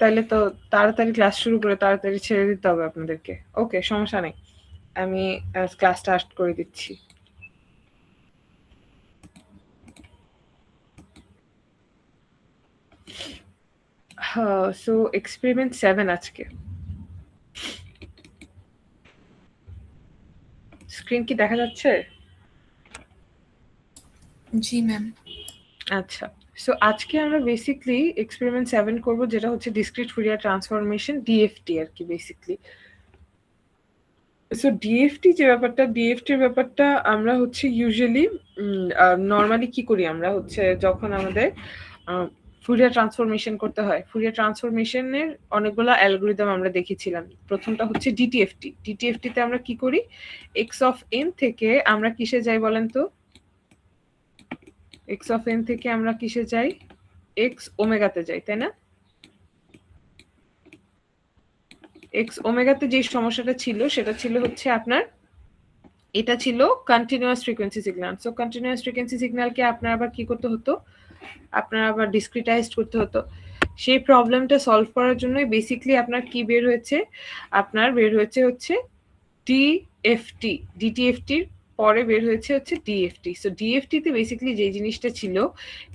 তাইলে তো তাড়াতাড়ি ক্লাস শুরু করে তাড়াতাড়ি ছেড়ে দিতে হবে আপনাদেরকে। ওকে, সমস্যা নেই। আমি ক্লাস স্টার্ট করে দিচ্ছি। সো এক্সপেরিমেন্ট 7 আজকে। স্ক্রিন কি দেখা যাচ্ছে? জি ম্যাম। আচ্ছা। সো আজকে আমরা বেসিক্যালি এক্সপেরিমেন্ট 7 করব, যেটা হচ্ছে ডিসক্রিট ফুরিয়ার ট্রান্সফরমেশন, ডিএফটি আর কি বেসিক্যালি। সো ডিএফটি যে ব্যাপারটা, ডিএফটির ব্যাপারটা আমরা হচ্ছে ইউজুয়ালি নর্মালি কি করি, আমরা হচ্ছে যখন আমাদের ফুরিয়ার ট্রান্সফরমেশন করতে হয়, ফুরিয়ার ট্রান্সফরমেশনের অনেকগুলো অ্যালগরিদম আমরা দেখেছিলাম। প্রথমটা হচ্ছে ডিটিএফটি। ডিটিএফটিতে আমরা কি করি, এক্স অফ এন থেকে আমরা কিসে যাই বলেন তো? এক্স অফ এন থেকে আমরা কিসে যাই? এক্স ওমেগাতে যাই, তাই না? এক্স ওমেগাতে যে সমস্যাটা ছিল সেটা ছিল হচ্ছে আপনার, এটা ছিল continuous frequency signal. So continuous frequency সিগন্যালকে আপনার আবার কি করতে হতো, আপনার আবার ডিসক্রিটাইজড করতে হতো। সেই প্রবলেমটা সলভ করার জন্যই বেসিক্যালি আপনার কি বের হয়েছে, আপনার বের হয়েছে হচ্ছে ডিএফটি। ডিটিএফটির পরে বের হয়েছে হচ্ছে ডিএফটি। সো ডিএফটিতে বেসিক্যালি যে জিনিসটা ছিল,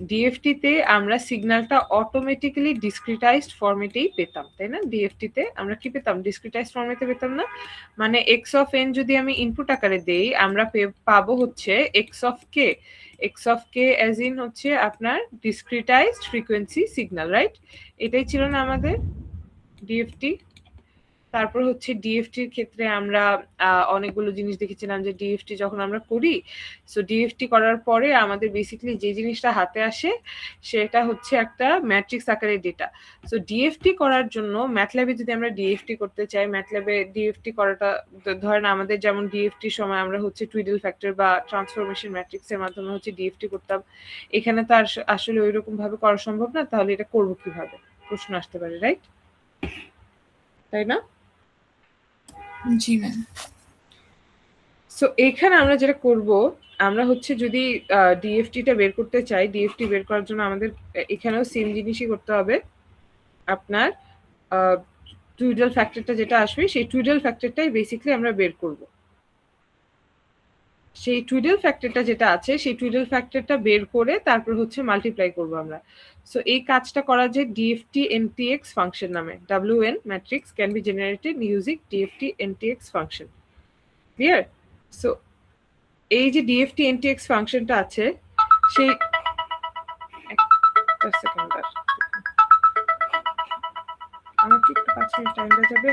ডিএফটিতে আমরা সিগন্যালটা অটোমেটিক্যালি ডিসক্রিটাইজড ফরম্যাটেই পেতাম, তাই না? ডিএফটিতে আমরা কি পেতাম, ডিসক্রিটাইজড ফরম্যাটে পেতাম না? মানে এক্স অফ এন যদি আমি ইনপুট আকারে দেই, আমরা পাবো হচ্ছে x of K, x of K as in হচ্ছে আপনার ডিসক্রিটাইজড ফ্রিকোয়েন্সি সিগন্যাল, রাইট? এটাই ছিল না আমাদের ডিএফটি। তারপর হচ্ছে ডিএফটির ক্ষেত্রে আমরা অনেকগুলো জিনিস দেখেছিলাম, যে ডিএফটি যখন আমরা করি, সো ডিএফটি করার পরে আমাদের বেসিক্যালি যে জিনিসটা হাতে আসে সেটা হচ্ছে একটা ম্যাট্রিক্স আকারের ডেটা। সো ডিএফটি করার জন্য ম্যাথল্যাবে যদি আমরা ডিএফটি করতে চাই, ম্যাথল্যাবে ডিএফটি করাটা ধরেন আমাদের যেমন ডিএফটির সময় আমরা হচ্ছে টুইডল ফ্যাক্টর বা ট্রান্সফরমেশন ম্যাট্রিক্সের মাধ্যমে হচ্ছে ডিএফটি করতাম। এখানে তো আসলে ওইরকম ভাবে করা সম্ভব না, তাহলে এটা করবো কিভাবে প্রশ্ন আসতে পারে, রাইট? তাই না? জি ম্যাম। সো এখানে আমরা যেটা করব, আমরা হচ্ছে যদি ডিএফটিটা বের করতে চাই, ডিএফটি বের করার জন্য আমাদের এখানেও সেম জিনিসই করতে হবে। আপনার টুইডল ফ্যাক্টরটা যেটা আসবে, সেই টুইডল ফ্যাক্টরটাই বেসিক্যালি আমরা বের করব। সেই টুইডল ফ্যাক্টরটা যেটা আছে, সেই টুইডল ফ্যাক্টরটা বের করে তারপর হচ্ছে মাল্টিপ্লাই করব আমরা। সো এই কাজটা করা যায় ডিএফটি এনটিএক্স ফাংশন নামে। WN matrix can be generated using DFT NTX function. Clear? So এই যে ডিএফটি এনটিএক্স ফাংশনটা আছে, সেই একটা সেকেন্ড, আমাকে একটু 5 মিনিট টাইম দেওয়া যাবে?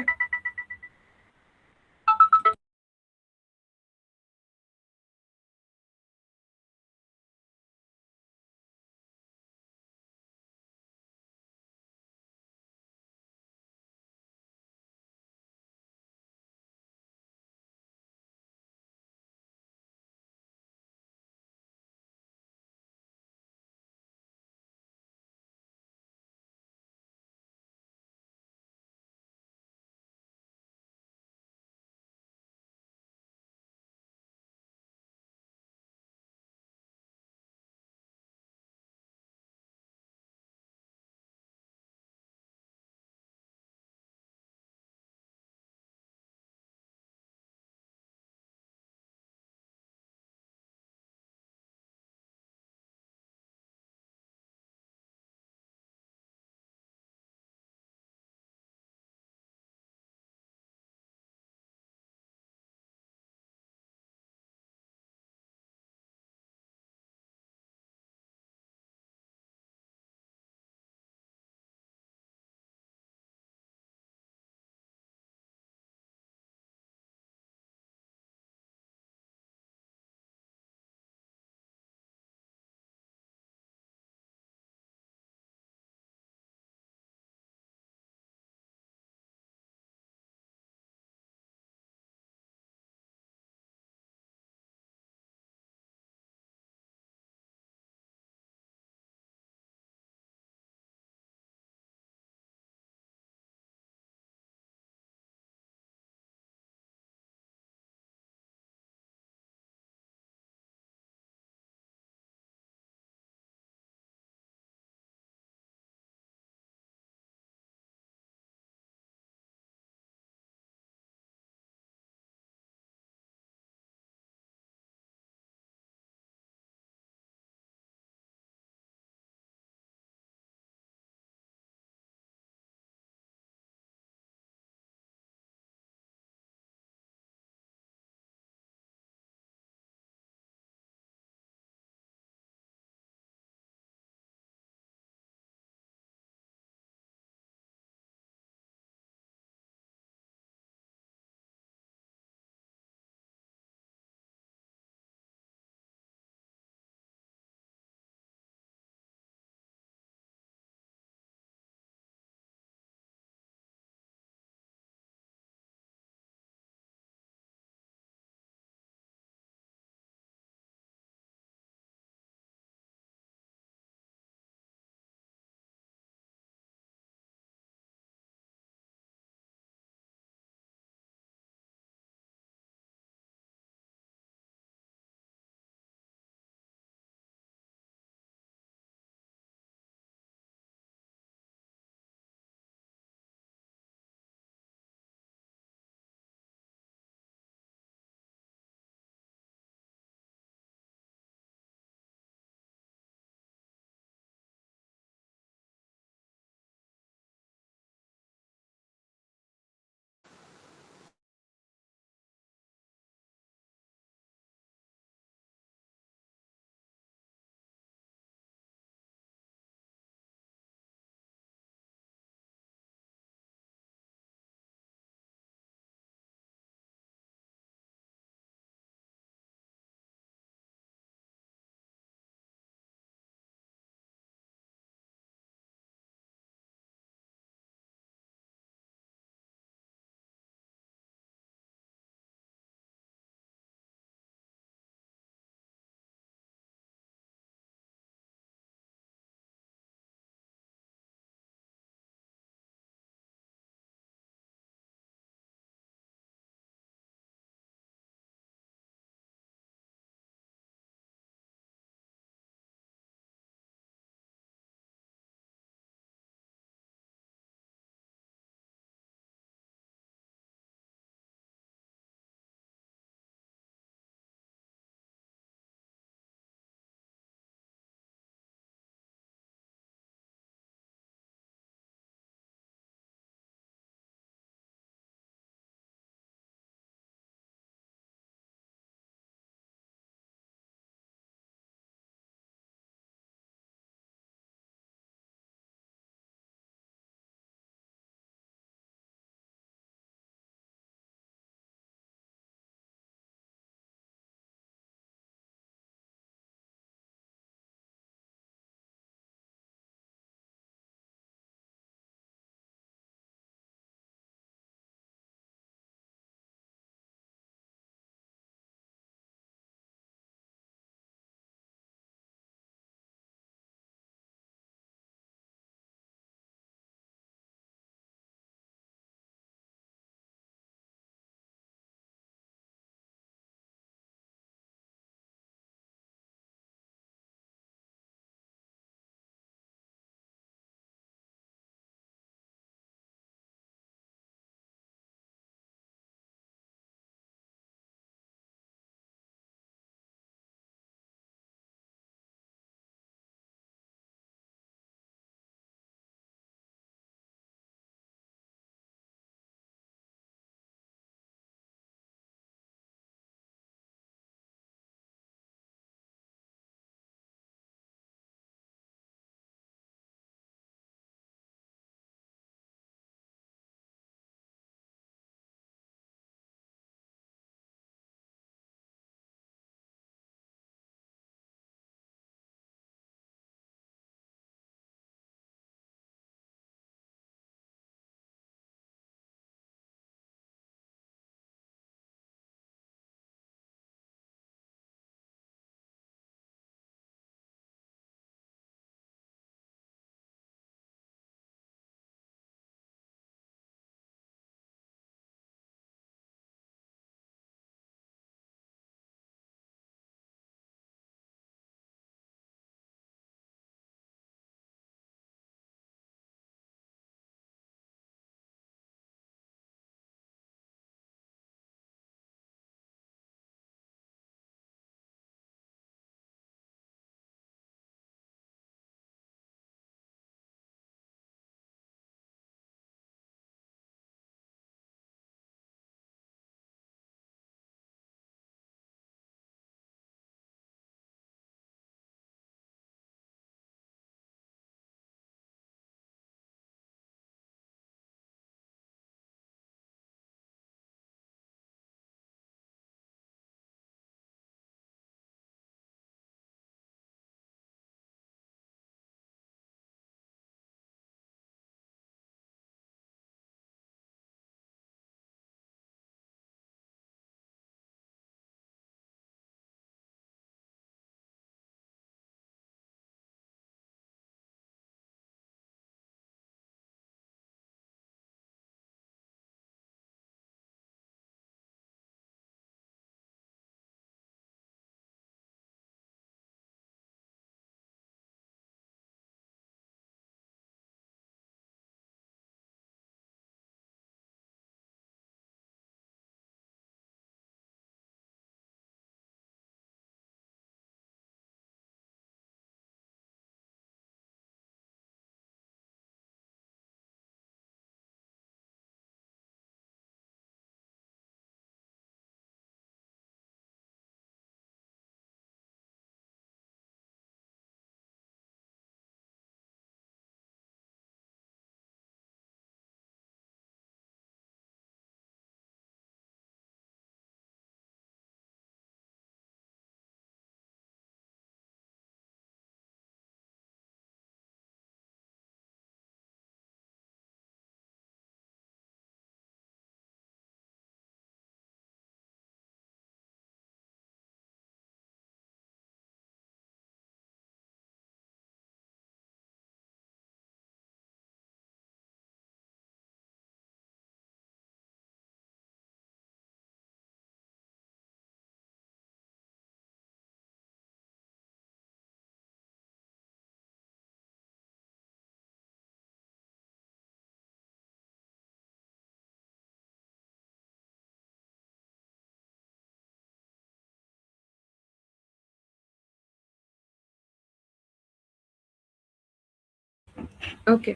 ওকে,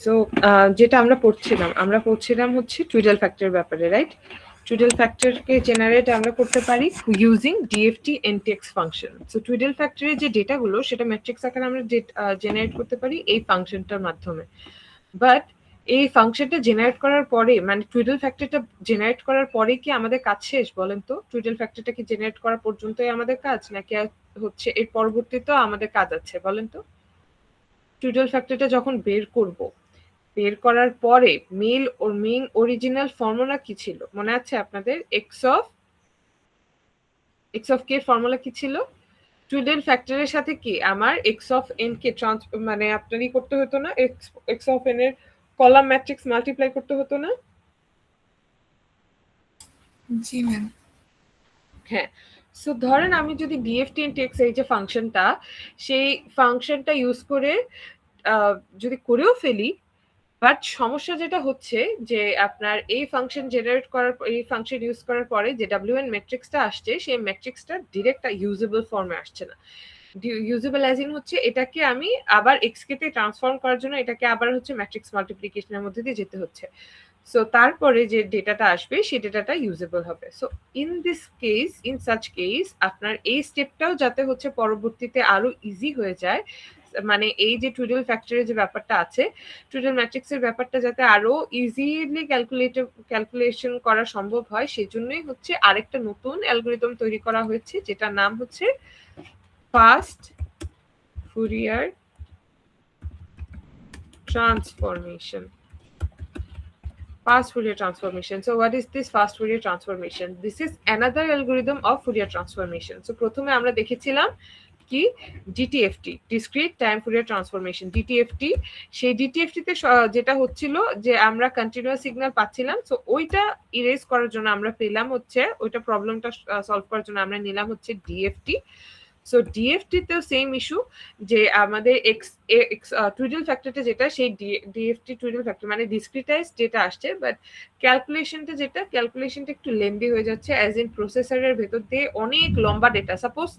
সো যেটা আমরা পড়ছিলাম হচ্ছে টুইডেল ফ্যাক্টরের ব্যাপারে, রাইট? টুইডেল ফ্যাক্টরকে জেনারেট আমরা করতে পারি using DFT NTX function. So টুইডেল ফ্যাক্টরের যে ডেটাগুলো সেটা ম্যাট্রিক্স আকারে আমরা জেনারেট করতে পারি এই ফাংশনটার মাধ্যমে। বাট এই ফাংশনটা জেনারেট করার পরে, মানে টুইডেল ফ্যাক্টরটা জেনারেট করার পরে কি আমাদের কাজ শেষ বলেন তো? টুইডেল ফ্যাক্টরটা কি জেনারেট করা পর্যন্তই আমাদের কাজ, নাকি হচ্ছে এর পরবর্তীতেও আমাদের কাজ আছে বলেন তো? টুইডেল ফ্যাক্টরটা যখন বের করার পরে মেইন অরিজিনাল ফর্মুলা কি ছিল মনে আছে আপনাদের? এক্স অফ কে ফর্মুলা কি ছিল? টুইডেল ফ্যাক্টরের সাথে কি আমার এক্স অফ এন কে মানে আপনারই করতে হতো না? এক্স অফ এন এর কলাম ম্যাট্রিক্স মাল্টিপ্লাই করতে হতো না? জি ম্যাম। হ্যাঁ, সো ধরেন আমি যদি ডিএফটি এনটিএক্স এই যে ফাংশনটা, সেই ফাংশনটা ইউজ করে যদি করেও ফেলি, বাট সমস্যা যেটা হচ্ছে যে আপনার এই ফাংশন জেনারেট করার এই ফাংশন ইউজ করার পরে যে ডাব্লিউএন ম্যাট্রিক্সটা আসছে সেই ম্যাট্রিক্সটা ডিরেক্ট ইউজেবল ফর্মে আসছে না। ইউজেবল অ্যাজ ইন হচ্ছে এটাকে আমি আবার এক্স কে তে ট্রান্সফর্ম করার জন্য এটাকে আবার হচ্ছে ম্যাট্রিক্স মাল্টিপ্লিকেশনের মধ্যে দিয়ে যেতে হচ্ছে। সো তারপরে যে ডেটাটা আসবে সেই ডেটাটা ইউজেবল হবে। সো ইন সাচ কেস আপনার এই স্টেপটাও যাতে হচ্ছে পরবর্তীতে আরো ইজি হয়ে যায়, মানে এই যে টুইডেল ফ্যাক্টরের যে ব্যাপারটা আছে, টুইডেল ম্যাট্রিক্সের ব্যাপারটা যাতে আরো ইজিলি ক্যালকুলেশন করা সম্ভব হয়, সেজন্যই হচ্ছে আরেকটা নতুন অ্যালগরিদম তৈরি করা হয়েছে যেটার নাম হচ্ছে fast Fourier transformation. Fast Fourier transformation. So what is this fast Fourier transformation? This is another algorithm of Fourier transformation. So প্রথমে আমরা দেখেছিলাম কি ডিটিএফটি, ডিসক্রিট টাইম ফুরিয়ার ট্রান্সফরমেশন, ডিটিএফটি। সেই ডিটিএফটি তে যেটা হচ্ছিল যে আমরা কন্টিনিউয়াস সিগন্যাল পাচ্ছিলাম, সো ওইটা ইরেজ করার জন্য আমরা পেলাম হচ্ছে ওইটা প্রবলেমটা সলভ করার জন্য আমরা নিলাম হচ্ছে ডিএফটি। সো ডিএফটি তেও সেম ইস্যু যে আমাদের টুইডেল ফ্যাক্টরটা যেটা সেই ডিএফটি টুইডেল ফ্যাক্টর মানে ডিসক্রিটাইজ যেটা আসছে, বাট ক্যালকুলেশনটা একটু লেন্দি হয়ে যাচ্ছে, অ্যাজ ইন প্রসেসরের ভেতর দিয়ে অনেক লম্বা ডেটা। সাপোজ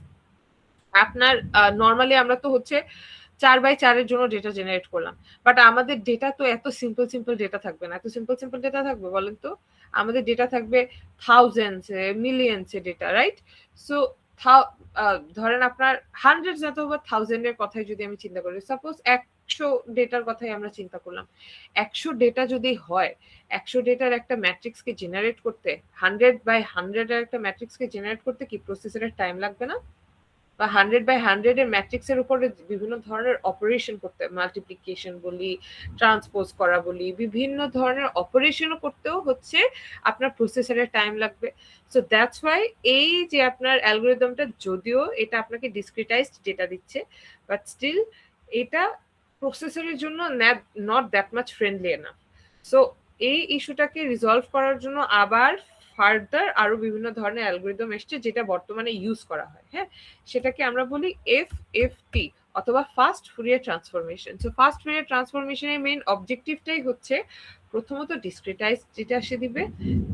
আপনার নর্মালি আমরা তো হচ্ছে 4x4 জন্য ডেটা জেনারেট করলাম, বাট আমাদের ডেটা তো এত সিম্পল ডেটা থাকবে না। এত সিম্পল ডেটা থাকবে বলেন তো? আমাদের ডেটা থাকবে থাউজেন্ডস মিলিয়নস এ ডেটা, রাইট? সো ধরেন আপনার হান্ড্রেডস অথবা থাউজেন্ডের কথাই যদি আমি চিন্তা করি, সাপোজ 100 ডেটার কথাই আমরা চিন্তা করলাম। 100 ডেটা যদি হয়, 100 ডেটার একটা ম্যাট্রিক্সকে জেনারেট করতে, 100x100 এর একটা ম্যাট্রিক্সকে জেনারেট করতে কি প্রসেসরের টাইম লাগবে না? বা 100x100 এর ম্যাট্রিক্সের উপরে বিভিন্ন ধরনের অপারেশন করতে, মাল্টিপ্লিকেশন বলি, ট্রান্সপোজ করা বলি, বিভিন্ন ধরনের অপারেশনও করতেও হচ্ছে আপনার প্রসেসরের টাইম লাগবে। সো দ্যাটস ওয়াই এই যে আপনার অ্যালগরিদমটা, যদিও এটা আপনাকে ডিসক্রিটাইজড ডেটা দিচ্ছে, বাট স্টিল এটা প্রসেসরের জন্য not that much friendly enough. So এই ইস্যুটাকে রিজলভ করার জন্য আবার ফার্দার আরো বিভিন্ন ধরনের অ্যালগরিদম এসছে যেটা বর্তমানে ইউজ করা হয়। হ্যাঁ, সেটাকে আমরা বলি এফএফটি অথবা fast Fourier transformation. So fast Fourier ট্রান্সফরমেশনের মেইন অবজেক্টিভটাই হচ্ছে প্রথমত ডিসক্রিটাইজ ডেটা আসে দিবে,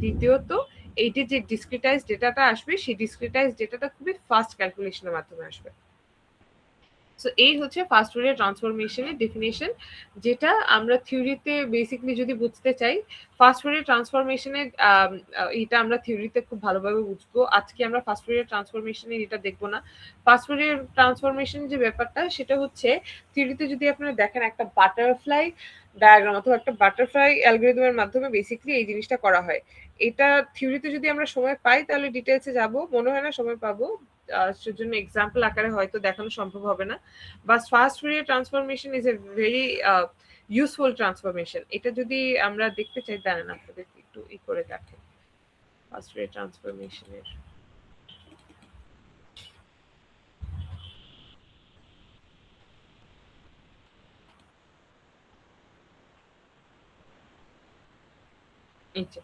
দ্বিতীয়ত এইটি যে ডিসক্রিটাইজ ডেটাটা আসবে সেই ডিসক্রিটাইজ ডেটাটা খুবই ফাস্ট ক্যালকুলেশনের মাধ্যমে আসবে। সো এই হচ্ছে ফাস্ট ফুরিয়ার ট্রান্সফরমেশনের ডেফিনেশন, যেটা আমরা থিওরিতে বেসিক্যালি যদি বুঝতে চাই, ফাস্ট ফুরিয়ার ট্রান্সফরমেশনের এটা আমরা থিওরিতে খুব ভালোভাবে বুঝবো। আজকে আমরা ফাস্ট ফুরিয়ার ট্রান্সফরমেশনের এটা দেখবো না। ফাস্ট ফুরিয়ার ট্রান্সফরমেশন যে ব্যাপারটা সেটা হচ্ছে থিওরিতে যদি আপনারা দেখেন একটা বাটারফ্লাই ডায়াগ্রাম অথবা একটা বাটারফ্লাই অ্যালগরিদমের মাধ্যমে বেসিক্যালি এই জিনিসটা করা হয়। এটা থিওরিতে যদি আমরা সময় পাই তাহলে ডিটেলসে যাব, মনে হয় না সময় পাবো, সেজন্য এক্সাম্পল আকারে হয়তো দেখানো সম্ভব হবে না। But fast Fourier transformation is a very useful transformation. এটা যদি আমরা দেখতে চাই, দাঁড়ান আপনাদের একটু ই করে দেখেন ফাস্ট ফুরিয়ার ট্রান্সফরমেশনের। এই যে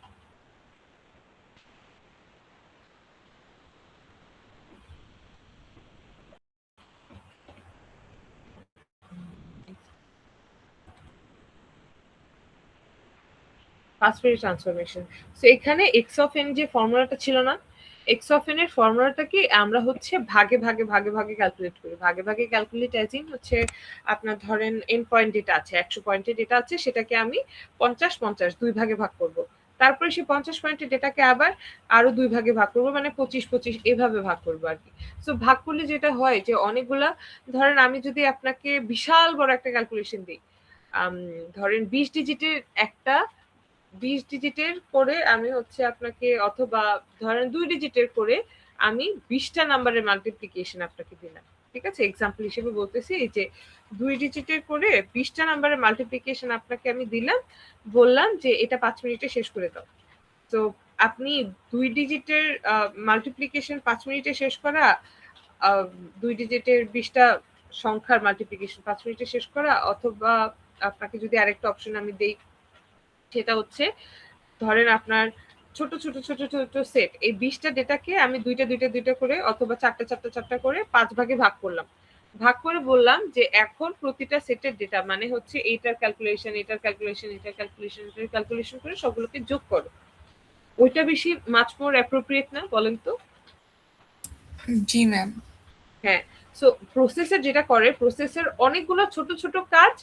ফাস্ট ফুরিয়ার ট্রান্সফরমেশন। সো এখানে এক্স অফ এন যে ফর্মুলাটা ছিল না, এক্স অফ এন এর ফর্মুলাটা কি আমরা হচ্ছে ভাগে ভাগে ভাগে ভাগে ক্যালকুলেট করি। ভাগে ভাগে ক্যালকুলেট অ্যাজ ইন হচ্ছে আপনার ধরেন এন পয়েন্ট যেটা আছে 100 পয়েন্টের যেটা আছে সেটাকে আমি 50-50 2 ভাগে ভাগ করব। তারপরে সেই 50 পয়েন্টের ডেটাকে আবার আরো 2 ভাগে ভাগ করব, মানে 25-25 এভাবে ভাগ করব আর কি। সো ভাগ করলে যেটা হয় যে অনেকগুলা, ধরেন আমি যদি আপনাকে বিশাল বড় একটা ক্যালকুলেশন দিই, ধরেন 20 ডিজিটের একটা 20 ডিজিটের করে আমি হচ্ছে আপনাকে, অথবা ধরেন 2 ডিজিটের করে আমি 20টা নাম্বারের মাল্টিপ্লিকেশন আপনাকে দিলাম, ঠিক আছে? এক্সাম্পল হিসেবে বলতেছি, এই যে 2 ডিজিটের করে 20টা নাম্বারের মাল্টিপ্লিকেশন আপনাকে আমি দিলাম, বললাম যে এটা 5 মিনিটে শেষ করে দাও। তো আপনি 2 ডিজিটের মাল্টিপ্লিকেশন 5 মিনিটে শেষ করা, 2 ডিজিটের 20টা সংখ্যার মাল্টিপ্লিকেশন 5 মিনিটে শেষ করা, অথবা আপনাকে যদি আরেকটা অপশন আমি দেই, সেটা হচ্ছে ধরেন আপনার ছোট ছোট ছোট ছোট সেট, এই 20টা ডেটাকে আমি দুইটা করে অথবা চারটা করে 5 ভাগে ভাগ করলাম। ভাগ করে বললাম যে এখন প্রতিটা সেটের ডেটা মানে হচ্ছে এইটার ক্যালকুলেশন, এটার ক্যালকুলেশন, এটার ক্যালকুলেশন, এটার ক্যালকুলেশন করে সবগুলোকে যোগ করো। ওইটা বেশি মাচ মোর অ্যাপ্রোপ্রিয়েট না, বলেন তো? জি ম্যাম। হ্যাঁ। সো প্রসেসর যেটা করে, প্রসেসর অনেকগুলো ছোট ছোট কাজ,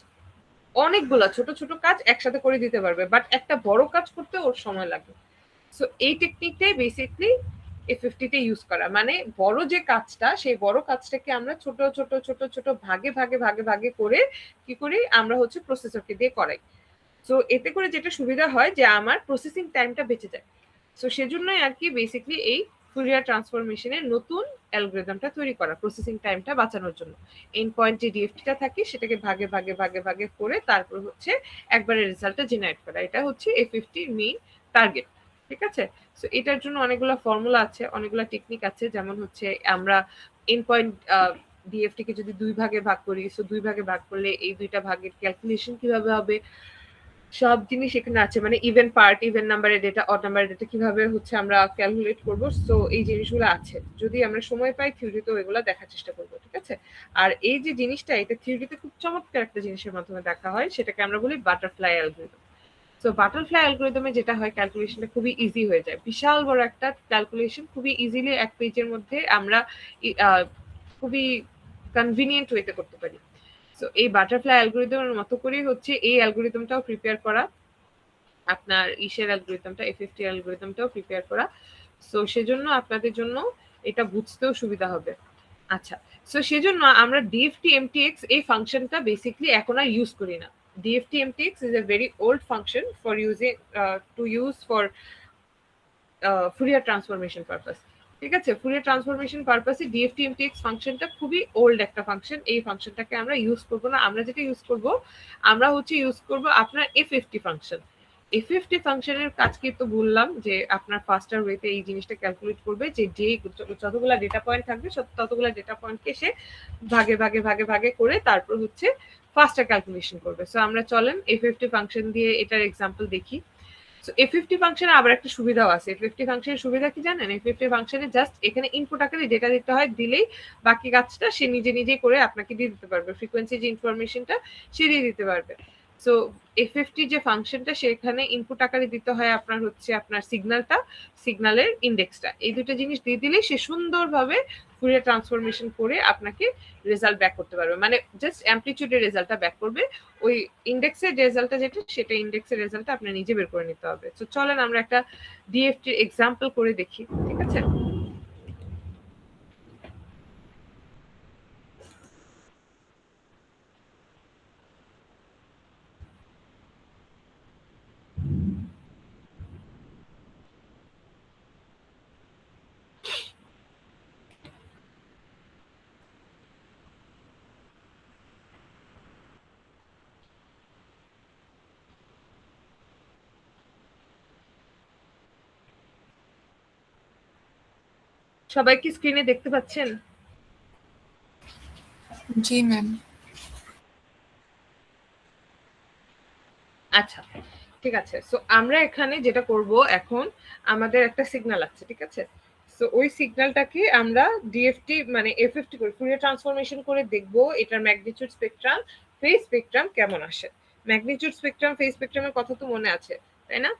অনেকগুলা ছোট ছোট কাজ একসাথে করে দিতে পারবে, বাট একটা বড় কাজ করতে ওর সময় লাগে। সো এই টেকনিকটাই বেসিকলি A50 তে ইউজ করা, মানে বড় যে কাজটা, সেই বড় কাজটাকে আমরা ছোট ছোট ছোট ছোট ভাগে ভাগে ভাগে ভাগে করে কি করি আমরা হচ্ছে প্রসেসরকে দিয়ে করাই। সো এতে করে যেটা সুবিধা হয় যে আমার প্রসেসিং টাইমটা বেঁচে যায়। সো সেজন্যই আর কি বেসিকলি এই ফুরিয়ার ট্রান্সফরমেশনের নতুন অ্যালগরিদমটা তৈরি করা, প্রসেসিং টাইমটা বাঁচানোর জন্য। এন্ড পয়েন্ট যে ডিএফটিটা থাকে সেটাকে ভাগে ভাগে ভাগে ভাগে করে তারপর হচ্ছে একবারে রেজাল্টটা জেনারেট করা, এটা হচ্ছে A50 মেইন টার্গেট, ঠিক আছে? সো এটার জন্য অনেকগুলো ফর্মুলা আছে, অনেকগুলো টেকনিক আছে, যেমন হচ্ছে আমরা এন্ড পয়েন্ট ডিএফটি কে যদি 2 ভাগে ভাগ করি, সো 2 ভাগে ভাগ করলে এই দুইটা ভাগের ক্যালকুলেশন কিভাবে হবে, সব জিনিস এখানে আছে, মানে ইভেন পার্ট, ইভেন নাম্বারের ডেটা, অড নাম্বারের ডেটা কিভাবে হচ্ছে আমরা ক্যালকুলেট করব। সো এই জিনিসগুলো আছে, যদি আমরা সময় পাই থিওরিতেও এগুলো দেখার চেষ্টা করব, ঠিক আছে? আর এই যে জিনিসটা, এটা থিওরিতে খুব চমৎকার একটা জিনিসের মাধ্যমে দেখা হয়, সেটাকে আমরা বলি বাটারফ্লাই অ্যালগরিদম। সো বাটারফ্লাই অ্যালগরিদমে যেটা হয়, ক্যালকুলেশনটা খুবই ইজি হয়ে যায়, বিশাল বড় একটা ক্যালকুলেশন খুবই ইজিলি এক পেজের মধ্যে আমরা খুবই কনভিনিয়েন্ট ওয়েতে করতে পারি। সো এই বাটারফ্লাই অ্যালগরিদমের মতো করেই হচ্ছে এই অ্যালগরিদমটাও প্রিপেয়ার করা, আপনার ইসের অ্যালগরিদমটা A50 অ্যালগরিদমটাও প্রিপেয়ার করা। সো সেজন্য আপনাদের জন্য এটা বুঝতেও সুবিধা হবে। আচ্ছা, সো সেজন্য আমরা ডিএফটি এমটিএক্স এই ফাংশনটা বেসিক্যালি এখন আর ইউজ করি না। DFT MTX is a very old function for using to use for Fourier transformation purpose, ঠিক আছে? ফুরিয়ার ট্রান্সফরমেশন পারপাসে ডিএফটি এমটিএক্স ফাংশনটা খুবই ওল্ড একটা ফাংশন, এই ফাংশনটাকে আমরা ইউজ করব না। আমরা যেটা ইউজ করব, আমরা হচ্ছে ইউজ করব আপনার A50 ফাংশন। A50 ফাংশনের কাজ কি তো বললাম যে আপনার ফাস্টার ওয়েতে এই জিনিসটা ক্যালকুলেট করবে, যে যতগুলা ডেটা পয়েন্ট থাকবে ততগুলা ডেটা পয়েন্টকে সে ভাগে ভাগে ভাগে ভাগে করে তারপর হচ্ছে ফাস্টার ক্যালকুলেশন করবে। সো আমরা চলেন A50 ফাংশন দিয়ে এটার এক্সাম্পল দেখি। সো A50 ফাংশনে আবার একটা সুবিধাও আছে। A50 ফাংশনের সুবিধা কি জানেন? A50 ফাংশনে জাস্ট এখানে ইনপুট আকারে ডেটা দিতে হয়, দিলেই বাকি কাজটা সে নিজে নিজেই করে আপনাকে দিয়ে দিতে পারবে। ফ্রিকোয়েন্সি যে ইনফরমেশনটা সে দিয়ে দিতে পারবে। সো A50 যে ফাংশনটা, সেখানে ইনপুট আকারে দিতে হয় আপনার হচ্ছে আপনার সিগন্যালটা, সিগন্যালের ইন্ডেক্সটা। এই দুটো জিনিস দিয়ে দিলেই সে সুন্দরভাবে ফুরিয়ার ট্রান্সফরমেশন করে আপনাকে রেজাল্ট ব্যাক করতে পারবে, মানে জাস্ট অ্যামপ্লিটিউডের রেজাল্টটা ব্যাক করবে। ওই ইন্ডেক্সের রেজাল্টটা যেটা, সেটা ইন্ডেক্সের রেজাল্টটা আপনার নিজে বের করে নিতে হবে। তো চলেন আমরা একটা ডিএফটির এক্সাম্পল করে দেখি, ঠিক আছে? সবাই কি স্ক্রিনে দেখতে পাচ্ছেন? জি ম্যাম। আচ্ছা, ঠিক আছে। সো আমরা এখানে যেটা করব, এখন আমাদের একটা সিগন্যাল আছে, ঠিক আছে? সো ওই সিগন্যালটাকে আমরা ডিএফটি মানে A50 করে ফুরিয়ার ট্রান্সফরমেশন করে দেখব এটার ম্যাগনিটিউড স্পেকট্রাম, ফেজ স্পেকট্রাম কেমন আসে। ম্যাগনিটিউড স্পেকট্রাম, ফেজ স্পেকট্রামের কথা তো মনে আছে, তাই না?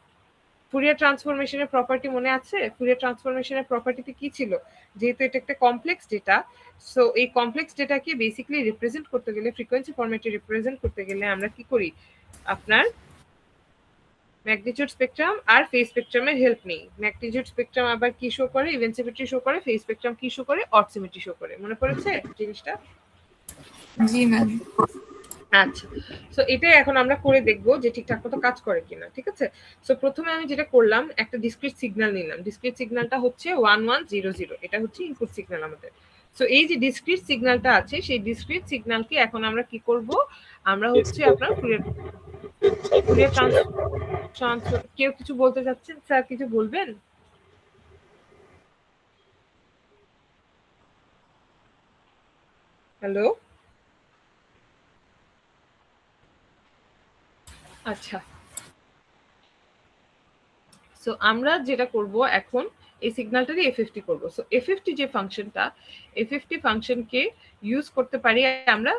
ফুরিয়ার ট্রান্সফরমেশনের প্রপার্টি মনে আছে? ফুরিয়ার ট্রান্সফরমেশনের প্রপার্টিতে কি ছিল? যেহেতু এটা একটা কমপ্লেক্স ডেটা, সো এই কমপ্লেক্স ডেটাকে বেসিক্যালি রিপ্রেজেন্ট করতে গেলে, ফ্রিকোয়েন্সি ফরম্যাটে রিপ্রেজেন্ট করতে গেলে আমরা কি করি? আপনার ম্যাগনিটিউড স্পেকট্রাম আর ফেজ স্পেকট্রামের হেল্প নেই। ম্যাগনিটিউড স্পেকট্রাম আবার কি শো করে? ইভেন সিমেট্রি শো করে। ফেজ স্পেকট্রাম কি শো করে? অড সিমেট্রি শো করে। মনে পড়েছে জিনিসটা? জি ম্যাম। আচ্ছা, সো এটাই এখন আমরা করে দেখবো যে ঠিকঠাক মতো কাজ করে কিনা। ঠিক আছে, সো প্রথমে আমি যেটা করলাম, একটা ডিসক্রিট সিগন্যাল নিলাম। ডিসক্রিট সিগন্যালটা হচ্ছে 1100, এটা হচ্ছে ইনপুট সিগন্যাল আমাদের। সো এই যে ডিসক্রিট সিগন্যালটা আছে, সেই ডিসক্রিট সিগন্যালকে এখন আমরা কি করব? আমরা হচ্ছে আপনার ফুরিয়ার ট্রান্সফর। কেউ কিছু বলতে চাচ্ছেন? স্যার কিছু বলবেন? হ্যালো, আচ্ছা। সো আমরা যেটা করব এখন, এই সিগন্যালটারই এফএফটি করব। সো এফএফটি যে ফাংশনটা, এফএফটি ফাংশনকে ইউজ করতে পারি আমরা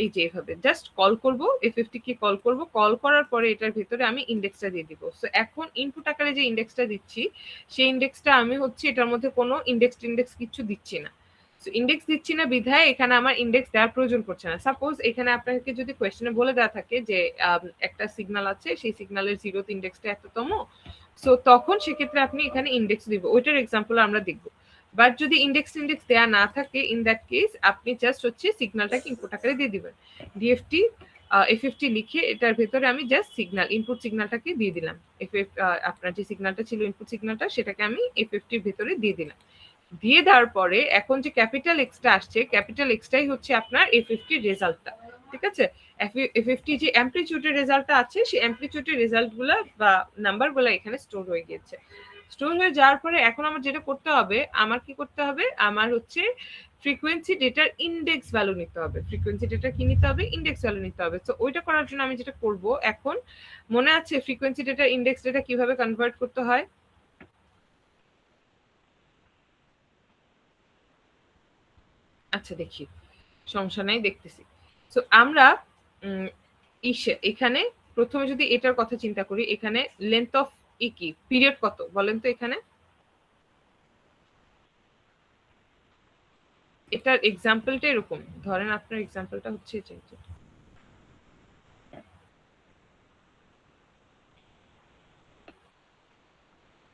এই যে এভাবে জাস্ট কল করব, এফএফটি কে কল করব। কল করার পরে এটার ভিতরে আমি ইন্ডেক্সটা দিয়ে দিব। সো এখন ইনপুট আকারে যে ইন্ডেক্সটা দিচ্ছি, সেই ইন্ডেক্সটা আমি হচ্ছে এটার মধ্যে কোনো ইন্ডেক্স কিছু দিচ্ছি না। সো ইন্ডেক্স দিচ্ছি না বিধায় এখানে আমার ইন্ডেক্স দেওয়ার প্রয়োজন পড়ছে না। সাপোজ এখানে আপনাকে যদি কোয়েশ্চেনে বলে দেওয়া থাকে যে একটা সিগন্যাল আছে, সেই সিগন্যালের 0th ইন্ডেক্সটা এততম, সো তখন সেক্ষেত্রে আপনি এখানে ইন্ডেক্স দিব। ওইটার এক্সাম্পল আমরা দেখব। বাট যদি ইন্ডেক্স দেয়া না থাকে, ইন দ্যাট কেস আপনি জাস্ট হচ্ছে সিগন্যালটাকে ইনপুট আকারে দিয়ে দিবেন। ডিএফটি এফএফটি লিখে এটার ভেতরে আমি জাস্ট সিগন্যাল, ইনপুট সিগন্যালটাকে দিয়ে দিলাম। আপনার যে সিগন্যালটা ছিল ইনপুট সিগন্যালটা, সেটাকে আমি এফএফটির ভেতরে দিয়ে দিলাম। দিয়ে দেওয়ার পরে এখন যে ক্যাপিটাল এক্সটা আসছে, ক্যাপিটাল এক্সটাই হচ্ছে আপনার এফএফটির রেজাল্টটা। ঠিক আছে, এফএফটি যে অ্যামপ্লিটিউডের রেজাল্টটা আছে, সেই অ্যামপ্লিটিউডের রেজাল্টগুলো বা নাম্বারগুলো এখানে স্টোর হয়ে গিয়েছে। স্টোর হয়ে যাওয়ার পরে এখন আমার যেটা করতে হবে, আমার কি করতে হবে? আমার হচ্ছে ফ্রিকোয়েন্সি ডেটার ইন্ডেক্স ভ্যালু নিতে হবে। ফ্রিকোয়েন্সি ডেটা কি নিতে হবে? ইন্ডেক্স ভ্যালু নিতে হবে। তো ওইটা করার জন্য আমি যেটা করব এখন, মনে আছে ফ্রিকোয়েন্সি ডেটা ইন্ডেক্স ডেটা কিভাবে কনভার্ট করতে হয়? আচ্ছা দেখি, সমস্যা নাই, দেখতেছি। সো আমরা এখানে প্রথমে যদি এটার কথা চিন্তা করি, এখানে লেন্থ অফ কি পিরিয়ড কত বলেন তো? এখানে এটার এক্সাম্পলটা এরকম ধরেন, আপনার এক্সাম্পলটা হচ্ছে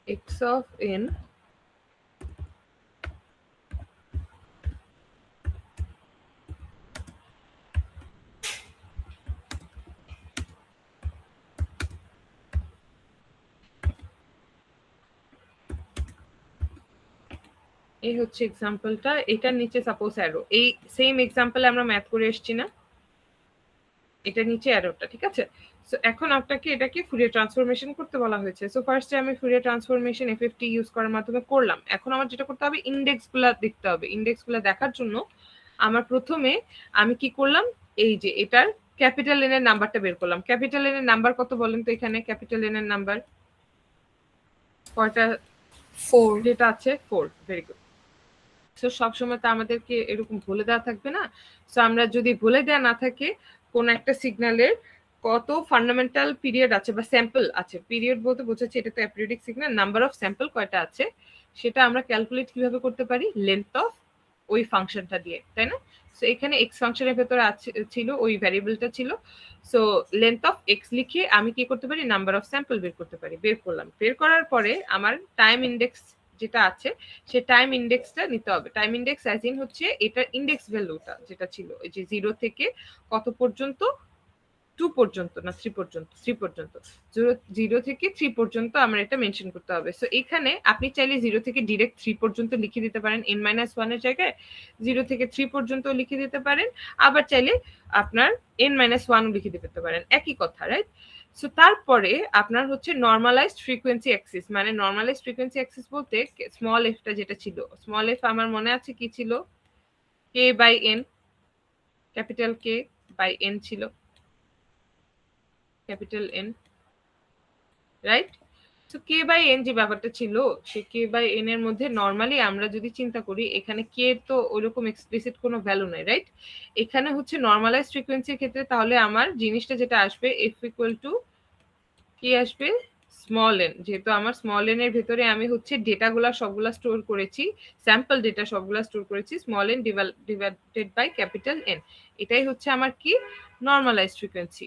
x of n এই হচ্ছে এক্সাম্পলটা। এটার নিচে সাপোজ অ্যারো। এই সেম এক্সাম্পলে আমরা ম্যাথ করে এসেছি না? এটা নিচে অ্যারোটা, ঠিক আছে। সো এখন আপনাকে এটাকে ফুরিয়ার ট্রান্সফরমেশন করতে বলা হয়েছে। সো ফার্স্টে আমি ফুরিয়ার ট্রান্সফরমেশন এফএফটি ইউজ করার মাধ্যমে করলাম। এখন আমার যেটা করতে হবে, ইন্ডেক্সগুলো দেখতে হবে। ইন্ডেক্সগুলো দেখার জন্য আমার প্রথমে আমি কি করলাম, এই যে এটার ক্যাপিটাল এন এর নাম্বারটা বের করলাম। ক্যাপিটাল এন এর নাম্বার কত বলেন তো? এখানে ক্যাপিটাল এন এর নাম্বার কয়টা 4। ডেটা আছে? 4। Very good. সো সবসময় তো আমাদেরকে এরকম বলে দেওয়া থাকবে না। সো আমরা যদি বলে দেওয়া না থাকে কোন একটা সিগন্যালের কত ফান্ডামেন্টাল পিরিয়ড আছে বা স্যাম্পল আছে, পিরিয়ড বলতে বোঝাচ্ছে এটা তো অ্যাপিরিয়ডিক সিগন্যাল, নাম্বার অফ স্যাম্পল কয়টা আছে সেটা আমরা ক্যালকুলেট কিভাবে করতে পারি? লেন্থ অফ ওই ফাংশনটা দিয়ে, তাই না? সো এখানে এক্স ফাংশনের ভেতরে ছিল ওই ভ্যারিয়েবলটা ছিল। সো লেন্থ অফ এক্স লিখে আমি কি করতে পারি? নাম্বার অফ স্যাম্পল বের করতে পারি। বের করলাম। বের করার পরে আমার টাইম ইন্ডেক্স যেটা আছে, সে টাইম ইন্ডেক্সটা নিতে হবে। টাইম ইন্ডেক্স অ্যাজ ইন হচ্ছে এটার ইন্ডেক্স ভ্যালুটা যেটা ছিল, এই যে 0 থেকে কত পর্যন্ত? 2 পর্যন্ত না 3 পর্যন্ত? 3 পর্যন্ত। 0 থেকে 3 পর্যন্ত আমার এটা মেনশন করতে হবে। সো এখানে আপনি চাইলে 0 থেকে ডিরেক্ট 3 পর্যন্ত লিখে দিতে পারেন, n-1 এর জায়গায় 0 থেকে 3 পর্যন্ত লিখে দিতে পারেন। আবার চাইলে আপনার n-1 লিখে দিতে পারেন, একই কথা, রাইট? সো তারপরে আপনার হচ্ছে নরমালাইজড ফ্রিকোয়েন্সি অ্যাক্সিস। মানে নরমালাইজড ফ্রিকোয়েন্সি অ্যাক্সিস বলতে স্মল এফটা যেটা ছিল, স্মল এফ আমার মনে আছে কি ছিল? k/n, ক্যাপিটাল k/n ছিল, ক্যাপিটাল এন, রাইট? তো k/n যে ব্যাপারটা ছিল, সেই k/n এর মধ্যে নরমালি আমরা যদি চিন্তা করি, এখানে k তো ওইরকম এক্সপ্লিসিট কোনো ভ্যালু নাই, রাইট? এখানে হচ্ছে নরমালাইজড ফ্রিকোয়েন্সির ক্ষেত্রে তাহলে আমার জিনিসটা যেটা আসবে f ইকুয়াল টু কি আসবে? স্মল এন, যেহেতু আমার স্মল এন এর ভেতরে আমি হচ্ছে ডেটাগুলা সবগুলা স্টোর করেছি, স্যাম্পল ডেটা সবগুলা স্টোর করেছি, small n divided by capital N, এটাই হচ্ছে আমার কি নর্মালাইজড ফ্রিকোয়েন্সি।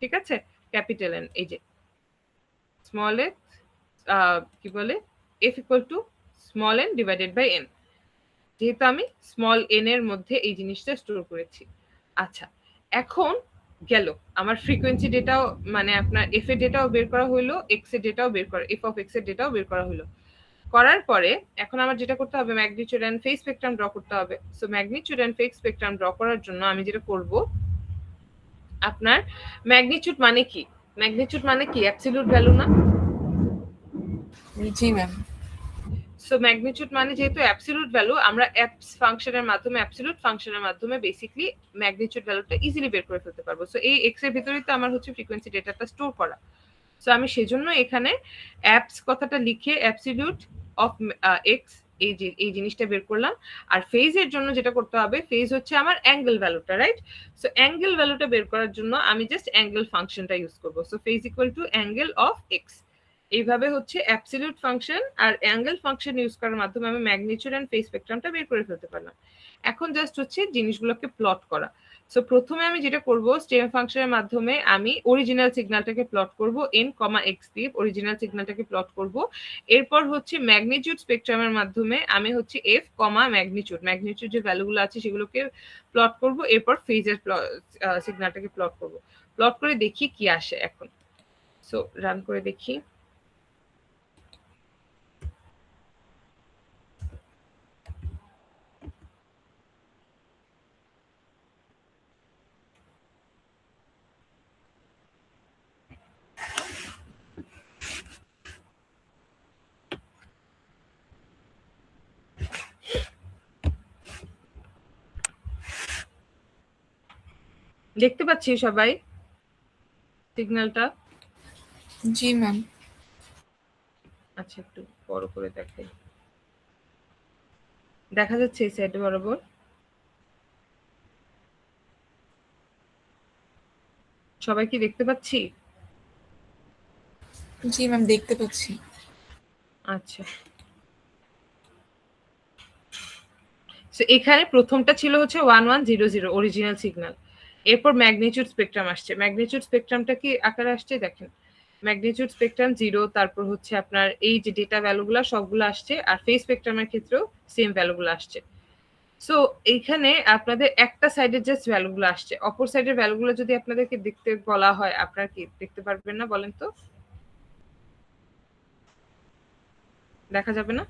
ঠিক আছে, ক্যাপিটাল এন, এই যে স্মল এন কি বলে F equal to small n divided by n, যেহেতু আমি স্মল এন এর মধ্যে এই জিনিসটা স্টোর করেছি। আচ্ছা, এখন গেল আমার ফ্রিকোয়েন্সি ডেটাও, মানে আপনার এফ এর ডেটাও বের করা হলো, এক্স এর ডেটাও বের করা, এফ অফ এক্স এর ডেটাও বের করা হলো। করার পরে এখন আমার যেটা করতে হবে, magnitude and phase spectrum draw করতে হবে। So magnitude and phase spectrum draw করার জন্য আমি যেটা করব, আপনার ম্যাগনিটিউড মানে কি, ম্যাগনিটিউড মানে কি অ্যাবসলিউট ভ্যালু না? জি ম্যাম। সো ম্যাগনিটিউড মানে যেহেতু অ্যাবসলিউট ভ্যালু, আমরা অ্যাপস ফাংশনের মাধ্যমে, অ্যাবসলিউট ফাংশনের মাধ্যমে বেসিক্যালি ম্যাগনিটিউড ভ্যালুটা ইজিলি বের করে ফেলতে পারবো। সো এই এক্স এর ভিতরেই তো আমার হচ্ছে ফ্রিকোয়েন্সি ডেটাটা স্টোর করা। সো আমি সেজন্য এখানে অ্যাপস কথাটা লিখে অ্যাবসলিউট অফ এক্স এই জিনিসটা বের করলাম। আর ফেজের জন্য যেটা করতে হবে, ফেজ হচ্ছে আমার অ্যাঙ্গেল ভ্যালুটা, রাইট? সো অ্যাঙ্গেল ভ্যালুটা বের করার জন্য আমি জাস্ট অ্যাঙ্গেল ফাংশনটা ইউজ করব। So phase equal to angle of x, এইভাবে হচ্ছে অ্যাবসলিউট ফাংশন আর অ্যাঙ্গেল ফাংশন ইউজ করার মাধ্যমে আমি ম্যাগনিটিউড এন্ড ফেজ স্পেকট্রামটা বের করে ফেলতে পারলাম। এখন জাস্ট হচ্ছে জিনিসগুলোকে প্লট করা। সো প্রথমে আমি যেটা করব, স্টেম ফাংশনের মাধ্যমে আমি অরিজিনাল সিগন্যালটাকে প্লট করব, n, x দিয়ে অরিজিনাল সিগন্যালটাকে প্লট করব। এরপর হচ্ছে ম্যাগনিটিউড স্পেকট্রামের মাধ্যমে আমি হচ্ছে f, ম্যাগনিটিউড যে ভ্যালুগুলো আছে সেগুলোকে প্লট করব। এরপর ফেজের সিগন্যালটাকে প্লট করব। প্লট করে দেখি কি আসে এখন। সো রান করে দেখি। দেখতে পাচ্ছি সবাই সিগন্যালটা? জি ম্যাম। আচ্ছা, একটু বড় করে দেখাই। দেখা যাচ্ছে এই সাইড বরাবর? সবাই কি দেখতে পাচ্ছি? জি ম্যাম, দেখতে পাচ্ছি। আচ্ছা, সো এখানে প্রথমটা ছিল হচ্ছে 1100 অরিজিনাল সিগন্যাল। এরপর ম্যাগনিটিউড স্পেকট্রাম আসছে। ম্যাগনিটিউড স্পেকট্রামটা কি আকারে আসছে দেখেন, ম্যাগনিটিউড স্পেকট্রাম 0, তারপর হচ্ছে আপনার এই যে ডেটা ভ্যালুগুলো সবগুলো আসছে, আর ফেজ স্পেকট্রামের ক্ষেত্রেও সেম ভ্যালুগুলো আসছে। সো এইখানে আপনাদের একটা সাইডের জাস্ট ভ্যালুগুলো আসছে, অপর সাইডের ভ্যালুগুলো যদি আপনাদেরকে দেখতে বলা হয়, আপনারা কি দেখতে পারবেন না বলেন তো? দেখা যাবে না?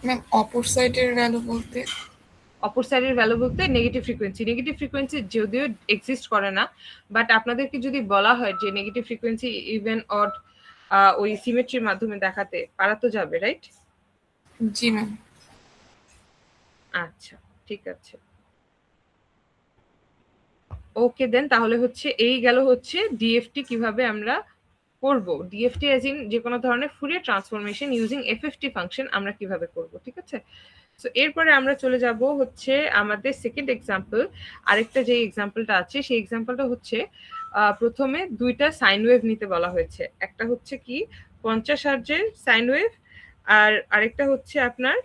ম্যাম অপর সাইডের ভ্যালু বলতে? অপর সাইডের ভ্যালু বলতে নেগেটিভ ফ্রিকোয়েন্সি। নেগেটিভ ফ্রিকোয়েন্সি যদিও এক্সিস্ট করে না, বাট আপনাদেরকে যদি বলা হয় যে নেগেটিভ ফ্রিকোয়েন্সি ইভেন অড ওই সিমেট্রির মাধ্যমে দেখাতে পারা তো যাবে, রাইট? জি ম্যাম। আচ্ছা, ঠিক আছে, ওকে দেন। তাহলে হচ্ছে এই গেল হচ্ছে ডিএফটি কিভাবে আমরা করব, ডিএফটি এজ ইন যে কোনো ধরনের Fourier transformation using FFT function আমরা কিভাবে করব, ঠিক আছে? সো এরপরে আমরা চলে যাব হচ্ছে আমাদের সেকেন্ড এক্সাম্পল। আরেকটা যে এক্সাম্পলটা আছে সেই এক্সাম্পলটা হচ্ছে প্রথমে দুইটা সাইন ওয়েভ নিতে বলা হয়েছে। একটা হচ্ছে কি 50 হার্জের সাইন ওয়েভ, আর আরেকটা হচ্ছে আপনার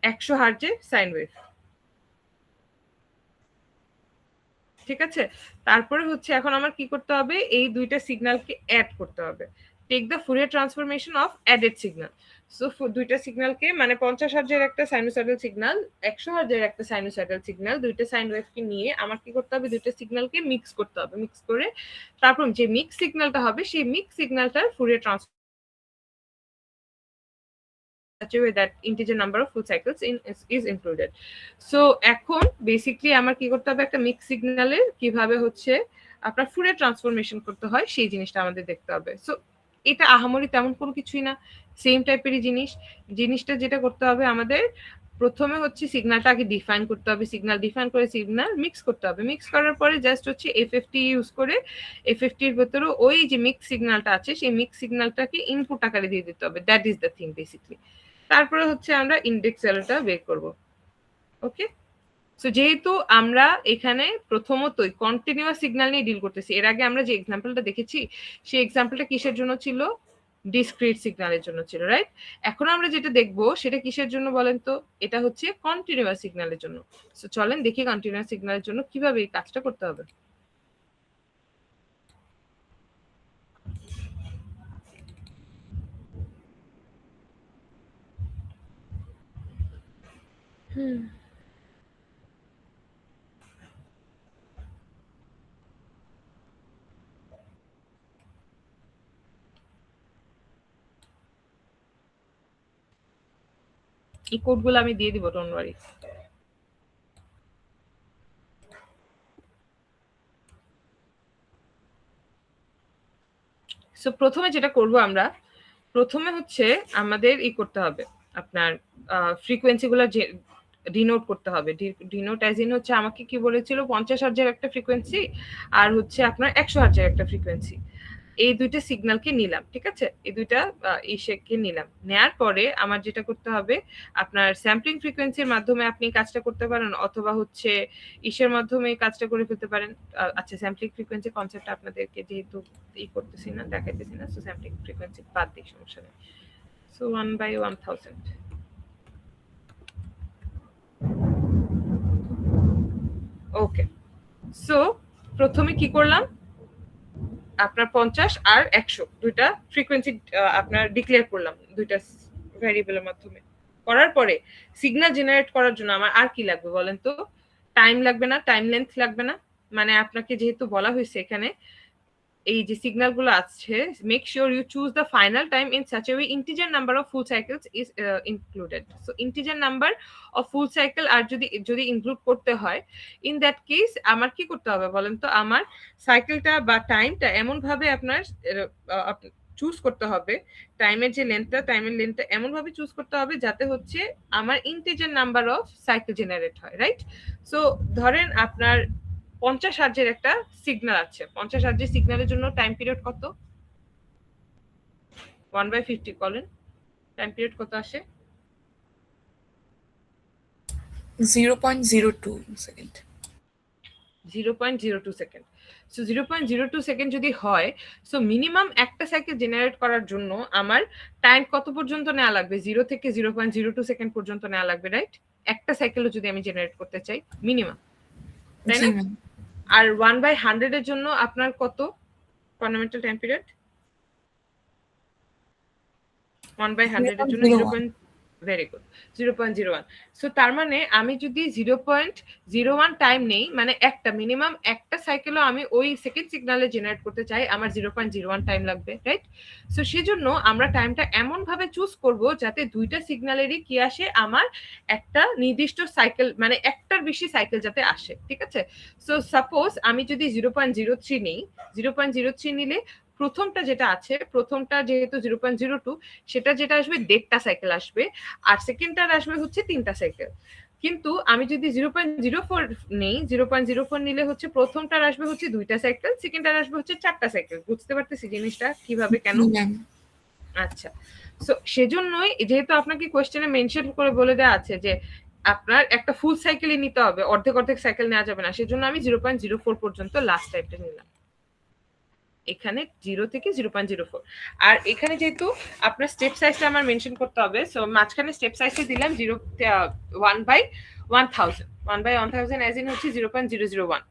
100 হার্জের সাইন ওয়েভ, ঠিক আছে? তারপরে হচ্ছে এখন আমার কি করতে হবে, এই দুইটা সিগন্যালকে অ্যাড করতে হবে। Take the Fourier transformation of added signal. So দুইটা সিগন্যালকে, মানে 50 হার্জের একটা সাইনোসয়েডাল সিগন্যাল, 100 হার্জের একটা সাইনোসয়েডাল সিগন্যাল, দুইটা সাইন ওয়েভকে নিয়ে আমার কি করতে হবে, দুইটা সিগন্যালকে মিক্স করতে হবে। মিক্স করে তারপর যে মিক্স সিগন্যালটা হবে সেই মিক্স সিগন্যালটার Fourier transformation such a way that integer number of full cycles is included. So এখন বেসিক্যালি আমার কি করতে হবে, একটা মিক্স সিগন্যালের কিভাবে হচ্ছে আপনার ফুরিয়ার ট্রান্সফরমেশন করতে হয় সেই জিনিসটা আমাদের দেখতে হবে। সো এটা আহামরি তেমন কোনো কিছুই না, সেম টাইপেরই জিনিসটা যেটা করতে হবে আমাদের, প্রথমে হচ্ছে সিগন্যালটা আগে ডিফাইন করতে হবে, সিগন্যাল ডিফাইন করে সিগন্যাল মিক্স করতে হবে। মিক্স করার পরে জাস্ট হচ্ছে এফএফটি ইউজ করে এফএফটির ভেতরে ওই যে মিক্স সিগন্যালটা আছে সেই মিক্স সিগন্যালটাকে ইনপুট আকারে দিয়ে দিতে হবে। That is the thing basically. তারপরে হচ্ছে আমরা ইন্ডেক্স ভ্যালুটা বের করব। ওকে, সো যেহেতু আমরা এখানে প্রথমতই কন্টিনিউয়াস সিগন্যাল নিয়ে ডিল করতেছি, এর আগে আমরা যে এক্সাম্পলটা দেখেছি সেই এক্সাম্পলটা কিসের জন্য ছিল? ডিসক্রিট সিগন্যালের জন্য ছিল, রাইট? এখন আমরা যেটা দেখবো সেটা কিসের জন্য বলেন তো? এটা হচ্ছে কন্টিনিউয়াস সিগন্যালের জন্য। সো চলেন দেখি কন্টিনিউয়াস সিগন্যালের জন্য কিভাবে এই কাজটা করতে হবে। এই কোডগুলো আমি দিয়ে দিব, ডোন্ট ওয়ারি। সো প্রথমে যেটা করব আমরা, প্রথমে হচ্ছে আমাদের করতে হবে, আপনার ফ্রিকোয়েন্সি গুলো ডিনোট করতে হবে। ডিনোট অ্যাজ ইন হচ্ছে আমাকে কি বলেছিল 50 হার্জের একটা ফ্রিকোয়েন্সি আর হচ্ছে আপনার 100 হার্জের একটা ফ্রিকোয়েন্সি, এই দুইটা সিগন্যালকে নিলাম, ঠিক আছে? এই দুইটা ইসেকে নিলাম, নেয়ার পরে আমার যেটা করতে হবে, আপনার স্যাম্পলিং ফ্রিকোয়েন্সির মাধ্যমে আপনি কাজটা করতে পারেন, অথবা হচ্ছে ইসের মাধ্যমে কাজটা করে ফেলতে পারেন। আচ্ছা, স্যাম্পলিং ফ্রিকোয়েন্সি কনসেপ্টটা আপনাদেরকে যেহেতু করতেছি না, দেখাইতেছি না, সো স্যাম্পলিং ফ্রিকোয়েন্সি বাদ দিই, সমস্যা নেই। সো 1/1000। ওকে, সো প্রথমে কি করলাম, আপনার 50 আর 100 দুইটা ফ্রিকোয়েন্সি আপনার ডিক্লেয়ার করলাম দুইটা ভ্যারিয়েবলের মাধ্যমে। করার পরে সিগন্যাল জেনারেট করার জন্য আমার আর কি লাগবে বলেন তো? টাইম লাগবে না? টাইম লেন্থ লাগবে না? মানে আপনাকে যেহেতু বলা হয়েছে এখানে এই যে সিগন্যাল গুলো আছে, make sure you choose the final time in such a way integer number of full cycles is included. So integer number of full cycle আর যদি ইনক্লুড করতে হয়, ইন দ্যাট কেস আমার কি করতে হবে বলেন তো? আমার সাইকেলটা বা টাইমটা এমন ভাবে আপনার চুজ করতে হবে, টাইমের যে টাইমের লেন্থটা এমন ভাবে চুজ করতে হবে যাতে হচ্ছে আমার integer number of cycle generate হয়, রাইট? সো ধরেন আপনার 50 হার্জের একটা সিগন্যাল আছে, 50 হার্জের সিগন্যালের জন্য টাইম পিরিয়ড কত? 1/50 বলেন, টাইম পিরিয়ড কত আসে? 0.02 সেকেন্ড। 0.02 সেকেন্ড। সো 0.02 সেকেন্ড যদি হয়, সো মিনিমাম একটা সাইকেল জেনারেট করার জন্য আমার টাইম কত পর্যন্ত নেওয়া লাগবে? 0 থেকে 0.02 সেকেন্ড পর্যন্ত নেওয়া লাগবে, রাইট? একটা সাইকেলও যদি আমি জেনারেট করতে চাই মিনিমাম, তাই জি না? ম্যাম। আর 1/100 এর জন্য আপনার কত ফান্ডামেন্টাল টাইম পিরিয়ড? 1/100 এর জন্য 0.01। Very good, 0.01। সো তার মানে আমি যদি 0.01 টাইম নেই, মানে একটা মিনিমাম একটা সাইকেলও আমি ওই সেকেন্ড সিগন্যালে জেনারেট করতে চাই, আমার 0.01 টাইম লাগবে, রাইট? সো সেজন্য আমরা টাইমটা এমন ভাবে চুজ করব যাতে দুইটা সিগন্যালেরই কি আসে, আমার একটা নির্দিষ্ট সাইকেল, মানে একটার বেশি সাইকেল যাতে আসে, ঠিক আছে? সো সাপোজ আমি যদি 0.03 নেই, 0.03 নিলে প্রথমটা যেটা আছে, প্রথমটা যেহেতু 0.02, সেটা যেটা আসবে 1.5টা সাইকেল আসবে, আর সেকেন্ডটার আসবে হচ্ছে 3টা সাইকেল। কিন্তু আমি যদি 0.04 নেই, 0.04 নিলে হচ্ছে প্রথমটার আসবে হচ্ছে 2টা সাইকেল, সেকেন্ডটার আসবে হচ্ছে 4টা সাইকেল। বুঝতে পারতেছি জিনিসটা কিভাবে, কেন? জি ম্যাম। আচ্ছা, সো সেজন্যই যেহেতু আপনাকে কোশ্চেনে মেনশন করে বলে দেওয়া আছে যে আপনার একটা ফুল সাইকেলই নিতে হবে, অর্ধেক অর্ধেক সাইকেল নেওয়া যাবে না, সেজন্য আমি 0.04 পর্যন্ত লাস্ট টাইমটা নিলাম এখানে, 0 থেকে 0.04। আর এখানে যেহেতু আপনার স্টেপ সাইজটা আমার মেনশন করতে হবে, সো মাঝখানে স্টেপ সাইজটা দিলাম 1/1000। 1/1000 অ্যাজ ইন হচ্ছে 0.001।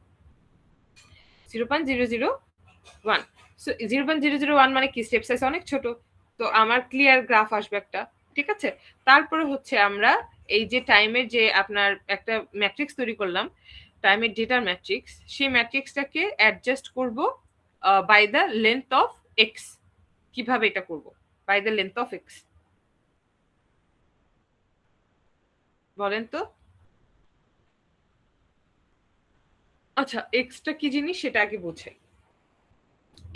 0.001। সো 0.001 মানে কি? স্টেপ সাইজ অনেক ছোট, তো আমার ক্লিয়ার গ্রাফ আসবে একটা, ঠিক আছে? তারপরে হচ্ছে আমরা এই যে টাইমের যে আপনার একটা ম্যাট্রিক্স তৈরি করলাম, টাইমের ডেটার ম্যাট্রিক্স, সেই ম্যাট্রিক্সটাকে অ্যাডজাস্ট করব by the length of X. কিভাবে এটা করব? By the length of X, বলেন তো? আচ্ছা, এক্সটা কি জিনিস সেটা আগে বুঝাই।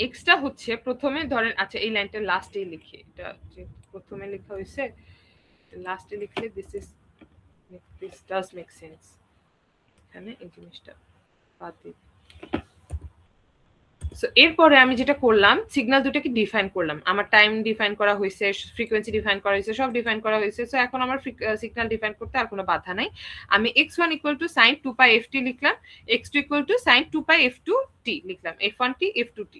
এক্সটা হচ্ছে প্রথমে ধরেন, আচ্ছা এই লাইনটা লাস্টে লিখি, এটা যে প্রথমে লেখা হয়েছে লাস্টে লিখলে দিস ডাজ মেক সেন্স। এখানে এই জিনিসটা বাদ দিই। সো এরপরে আমি যেটা করলাম, সিগন্যাল দুটাকে ডিফাইন করলাম। আমার টাইম ডিফাইন করা হয়েছে, ফ্রিকোয়েন্সি ডিফাইন করা হয়েছে, সব ডিফাইন করা হয়েছে। সো এখন আমার সিগন্যাল ডিফাইন করতে আর কোনো বাধা নাই। আমি x1 equal to sine 2 pi ft লিখলাম, x2 equal to sine 2 pi f2t লিখলাম, f1t f2t।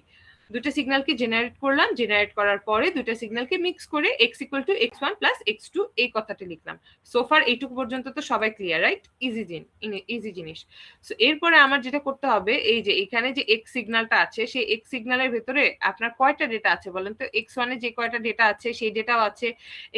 দুটো সিগন্যালকে জেনারেট করলাম, জেনারেট করার পরে দুটো সিগন্যালকে মিক্স করে x equal to x1 plus x2 এই কথাটা লিখলাম। সোফার এইটুকু পর্যন্ত তো সবাই ক্লিয়ার, রাইট? ইজি জিনিস। সো এরপরে আমার যেটা করতে হবে, এই যে এখানে যে এক্স সিগন্যালটা আছে, সেই এক্স সিগন্যালের ভেতরে আপনার কয়টা ডেটা আছে বলেন তো? x1 এ যে কয়টা ডেটা আছে সেই ডেটাও আছে,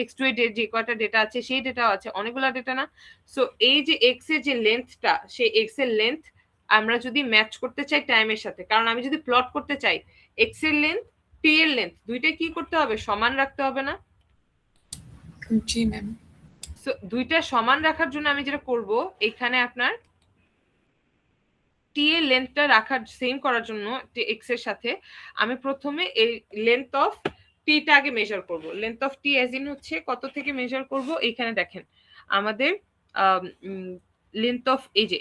x2 এ যে কয়টা ডেটা আছে সেই ডেটাও আছে, অনেকগুলো ডেটা না? সো এই যে এক্স এর যে লেন্থটা, সেই এক্স এর লেন্থ আমরা যদি ম্যাচ করতে চাই টাইমের সাথে, কারণ আমি যদি প্লট করতে চাই এক্স এর লেন্থ টি এর লেন্থ দুইটাই কি করতে হবে? সমান রাখতে হবে না? জি ম্যাম। সো দুইটা সমান রাখার জন্য আমি যেটা করব, এখানে আপনার টি এর লেন্থটা রাখার সেম করার জন্য এক্স এর সাথে আমি প্রথমে এই লেন্থ অফ টিটা আগে মেজার করব। Length of T as in হচ্ছে কত থেকে মেজার করব? এখানে দেখেন আমাদের লেন্থ অফ এই যে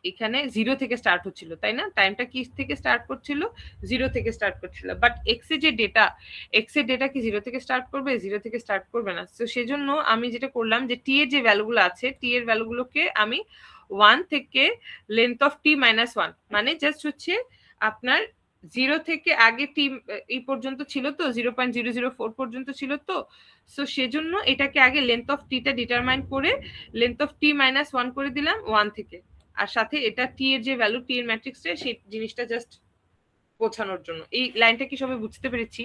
এখানে 0 থেকে স্টার্ট হচ্ছিল, তাই না? টাইমটা কি থেকে স্টার্ট করছিল? 0 থেকে স্টার্ট করছিল। বাট এক্স এর যে ডেটা, এক্স এর ডেটা কি 0 থেকে স্টার্ট করবে? 0 থেকে স্টার্ট করবে না। তো সেজন্য আমি যেটা করলাম যে টি এর যে ভ্যালুগুলো আছে, টি এর ভ্যালুগুলোকে আমি 1 থেকে লেন্থ অফ টি মাইনাস 1, মানে জাস্ট হচ্ছে আপনার 0 থেকে আগে টি এই পর্যন্ত ছিল তো, 0.004 পর্যন্ত ছিল তো। সো সেজন্য এটাকে আগে লেন্থ অফ টিটা ডিটারমাইন করে লেন্থ অফ টি মাইনাস 1 করে দিলাম 1 থেকে। আর সাথে এটা টি এর যে ভ্যালু, টি এর ম্যাট্রিক্সটা, সেই জিনিসটা জাস্ট বোঝানোর জন্য। এই লাইনটা কি সবাই বুঝতে পেরেছি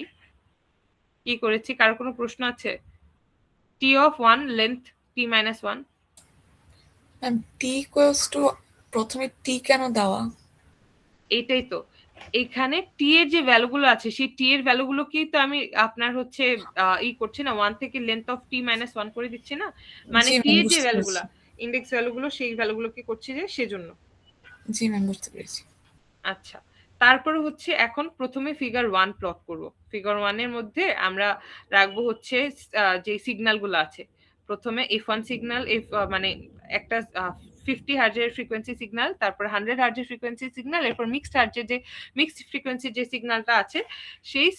কি করেছি? কারো কোনো প্রশ্ন আছে? T of 1 length T minus 1। Ma'am T equals to প্রথমে টি কেন দেওয়া? এইটাই তো, এখানে টি এর যে ভ্যালুগুলো আছে সেই টি এর ভ্যালুগুলোকেই তো আমি আপনার হচ্ছে ই করছি না, 1 থেকে লেন্থ অফ টি মাইনাস 1 করে দিচ্ছি না, মানে জি টি ম্যাম এর যে বুঝতে ভ্যালুগুলো, পেরেছি। ইন্ডেক্স ভ্যালুগুলো, সেই ভ্যালুগুলোকে করছি যে সেজন্য। জি ম্যাম বুঝতে পেরেছি। আচ্ছা, তারপরে হচ্ছে এখন প্রথমে ফিগার 1 প্লট করব। ফিগার 1 এর মধ্যে আমরা রাখবো হচ্ছে যে সিগন্যালগুলো আছে। প্রথমে F1 সিগন্যাল, মানে একটা 50 হার্জের ফ্রিকোয়েন্সি সিগন্যাল, তারপর 100 হার্জের ফ্রিকোয়েন্সি সিগন্যাল, এরপর মিক্সড ফ্রিকোয়েন্সি যে সিগন্যালটা আছে সেই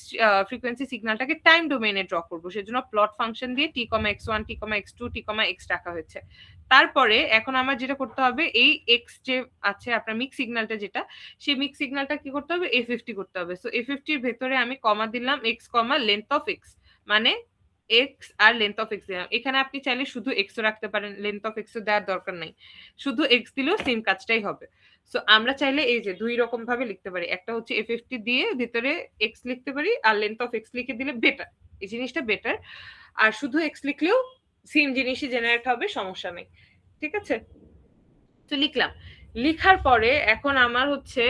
ফ্রিকোয়েন্সি সিগন্যালটাকে টাইম ডোমেইনে ড্র করব। সেজন্য প্লট ফাংশন দিয়ে t, x1, t, x2, t, x রাখা হয়েছে। তারপরে এখন আমার যেটা করতে হবে, এই x যে আছে আপনার মিক্স সিগন্যালটা যেটা, সেই মিক্স সিগন্যালটা কি করতে হবে? A50 করতে হবে। সো A50 এর ভেতরে আমি কমা দিলাম x, লেন্থ অফ x, মানে x আর লেন্থ অফ x দিলাম। এখানে আপনি চাইলে শুধু x ও রাখতে পারেন, লেন্থ অফ x ও দেওয়ার দরকার নাই, শুধু x দিলেও সেম কাজটাই হবে। সো আমরা চাইলে এই যে দুই রকম ভাবে লিখতে পারি, একটা হচ্ছে A50 দিয়ে ভিতরে x লিখতে পারি, আর লেন্থ অফ x লিখে দিলে বেটার, এই জিনিসটা বেটার। আর শুধু x লিখলেও সেম জিনিসই জেনারেট হবে, সমস্যা নেই। ঠিক আছে? তো লিখলাম, লিখার পরে এখন আমার হচ্ছে